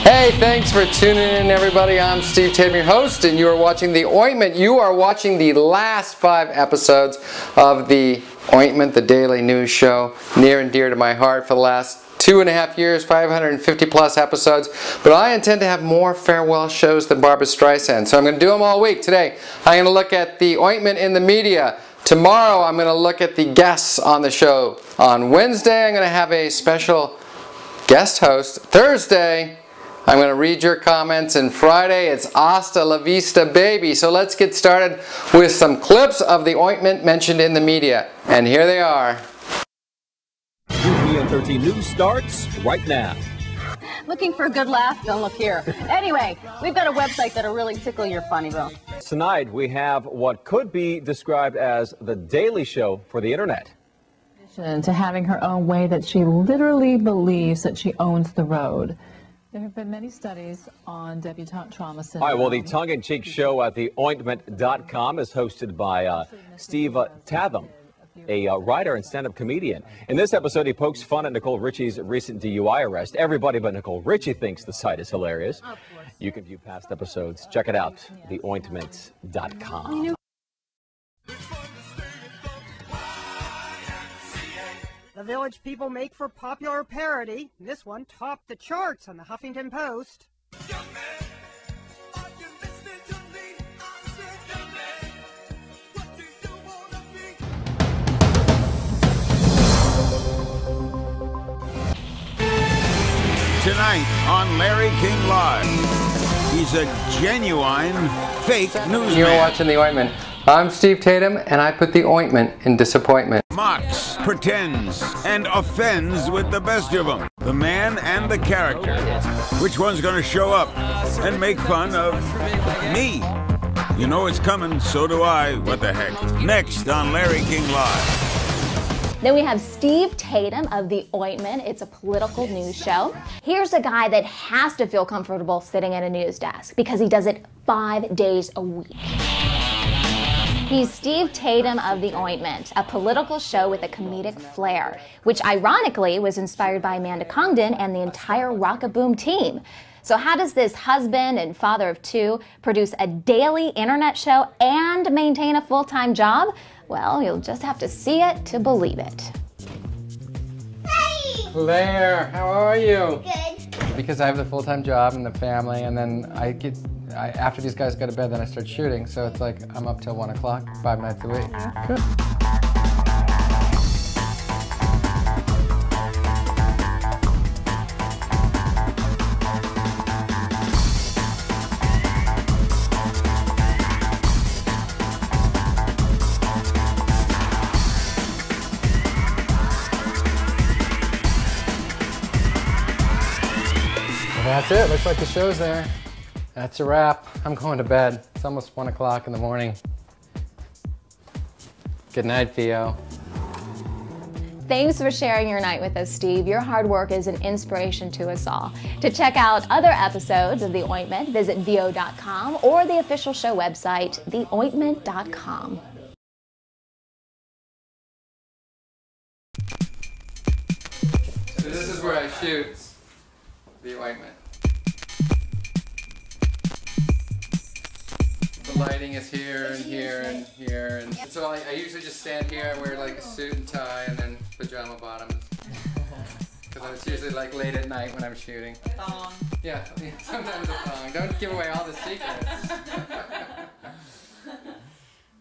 Hey, thanks for tuning in, everybody. I'm Steve Tatham, your host, and you are watching The Ointment. You are watching the last 5 episodes of The Ointment, the daily news show, near and dear to my heart for the last 2.5 years, 550 plus episodes. But I intend to have more farewell shows than Barbra Streisand, so I'm going to do them all week. Today, I'm going to look at The Ointment in the media. Tomorrow, I'm going to look at the guests on the show. On Wednesday, I'm going to have a special guest host. Thursday, I'm going to read your comments, and Friday it's Hasta la Vista Baby. So let's get started with some clips of The Ointment mentioned in the media. And here they are. UPN 13 News starts right now. Looking for a good laugh? Don't look here. Anyway, we've got a website that'll really tickle your funny bone. Tonight we have what could be described as the Daily Show for the internet. To having her own way that she literally believes that she owns the road. There have been many studies on debutante trauma syndrome. All right, well, the tongue-in-cheek show at theointment.com is hosted by Steve Tatham, a writer and stand-up comedian. In this episode, he pokes fun at Nicole Richie's recent DUI arrest. Everybody but Nicole Richie thinks the site is hilarious. You can view past episodes. Check it out, theointment.com. The Village People make for popular parody. This one topped the charts on the Huffington Post. Tonight on Larry King Live, he's a genuine fake newsman. You're watching The Ointment. I'm Steve Tatham, and I put the ointment in disappointment. Mocks, pretends, and offends with the best of them. The man and the character. Which one's gonna show up and make fun of me? You know it's coming, so do I. What the heck? Next on Larry King Live. Then we have Steve Tatham of The Ointment. It's a political news show. Here's a guy that has to feel comfortable sitting at a news desk because he does it 5 days a week. He's Steve Tatham of The Ointment, a political show with a comedic flair, which ironically was inspired by Amanda Congdon and the entire Rock-a-Boom team. So how does this husband and father of 2 produce a daily internet show and maintain a full-time job? Well, you'll just have to see it to believe it. Hey! Claire, how are you? Good. Because I have the full-time job and the family, and then after these guys go to bed, then I start shooting. So it's like I'm up till 1 o'clock, 5 nights a week. Good. That's it. Looks like the show's there. That's a wrap. I'm going to bed. It's almost 1 o'clock in the morning. Good night, Theo. Thanks for sharing your night with us, Steve. Your hard work is an inspiration to us all. To check out other episodes of The Ointment, visit vo.com or the official show website, theointment.com. So this is where I shoot The Ointment. The lighting is here and here and here, and so I usually just stand here and wear like a suit and tie and then pajama bottoms. Because it's usually like late at night when I'm shooting. Thong. Yeah, sometimes a thong. Don't give away all the secrets.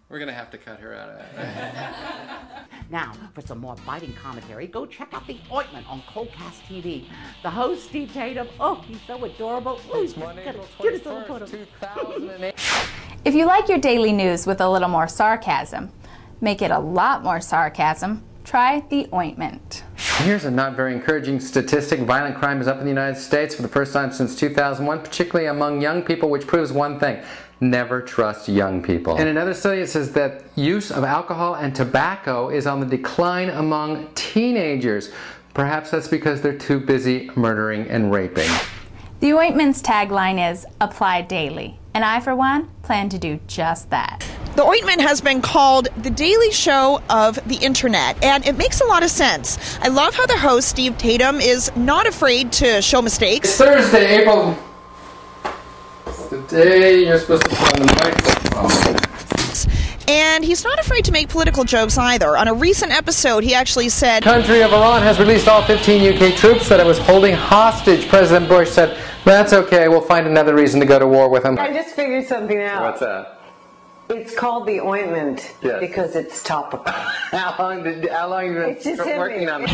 We're gonna have to cut her out of that. Now, for some more biting commentary, go check out The Ointment on Coldcast TV. The host, Steve Tatham, oh, he's so adorable. Ooh, he's got a cutest little photo. 2008. If you like your daily news with a little more sarcasm, make it a lot more sarcasm, try The Ointment. Here's a not very encouraging statistic. Violent crime is up in the United States for the first time since 2001, particularly among young people, which proves one thing: never trust young people. In another study, it says that use of alcohol and tobacco is on the decline among teenagers. Perhaps that's because they're too busy murdering and raping. The Ointment's tagline is, apply daily. And I, for one, plan to do just that. The Ointment has been called the Daily Show of the Internet, and it makes a lot of sense. I love how the host, Steve Tatham, is not afraid to show mistakes. It's Thursday, April. It's the day you're supposed to put on the microphone. And he's not afraid to make political jokes either. On a recent episode, he actually said, The country of Iran has released all 15 UK troops that it was holding hostage. President Bush said, that's okay, we'll find another reason to go to war with them. I just figured something out. What's that? It's called the Ointment because it's topical. How long have you been working on it?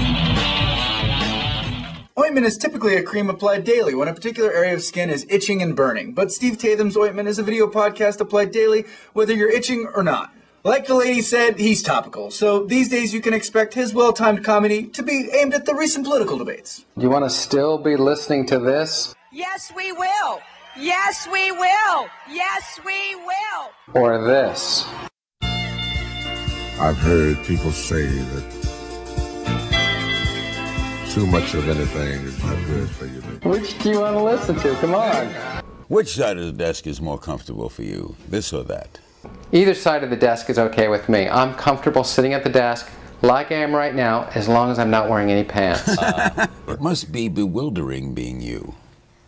Ointment is typically a cream applied daily when a particular area of skin is itching and burning, but Steve Tatham's Ointment is a video podcast applied daily whether you're itching or not. Like the lady said, he's topical, so these days you can expect his well-timed comedy to be aimed at the recent political debates. Do you want to still be listening to this? Yes, we will. Yes, we will. Yes, we will. Or this? I've heard people say that too much of anything is not good for you. Which do you want to listen to? Come on. Which side of the desk is more comfortable for you, this or that? Either side of the desk is okay with me. I'm comfortable sitting at the desk like I am right now as long as I'm not wearing any pants. It must be bewildering being you.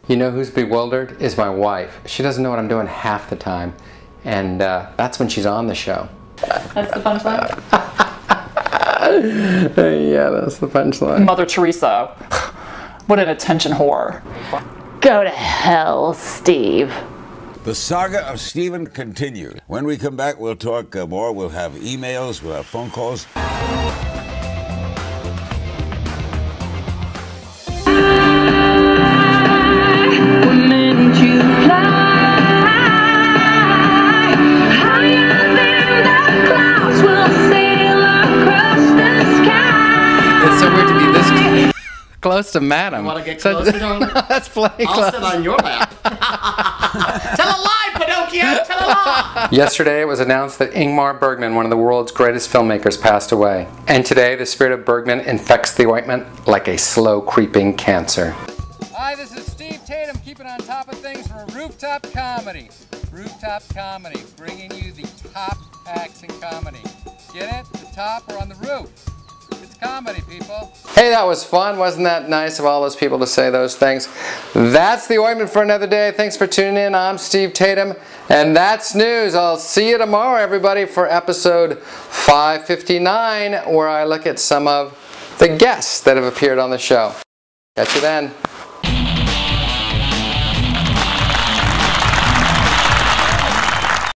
You know who's bewildered? Is my wife. She doesn't know what I'm doing half the time. And that's when she's on the show. That's the punchline? Yeah, that's the punchline. Mother Teresa. What an attention whore. Go to hell, Steve. The saga of Stephen continues. When we come back, we'll talk more. We'll have emails, we'll have phone calls. It's so weird to be this close to Madam. You want to get closer to him? That's playing I'll sit on your lap. Tell a lie, Pinocchio! Tell a lie! Yesterday it was announced that Ingmar Bergman, one of the world's greatest filmmakers, passed away. And today the spirit of Bergman infects the Ointment like a slow creeping cancer. Hi, this is Steve Tatham, keeping on top of things for Rooftop Comedy. Rooftop Comedy, bringing you the top acts in comedy. Get it? The top or on the roof. It's comedy, people. Hey, that was fun. Wasn't that nice of all those people to say those things? That's the Ointment for another day. Thanks for tuning in. I'm Steve Tatham, and that's news. I'll see you tomorrow, everybody, for episode 559, where I look at some of the guests that have appeared on the show. Catch you then.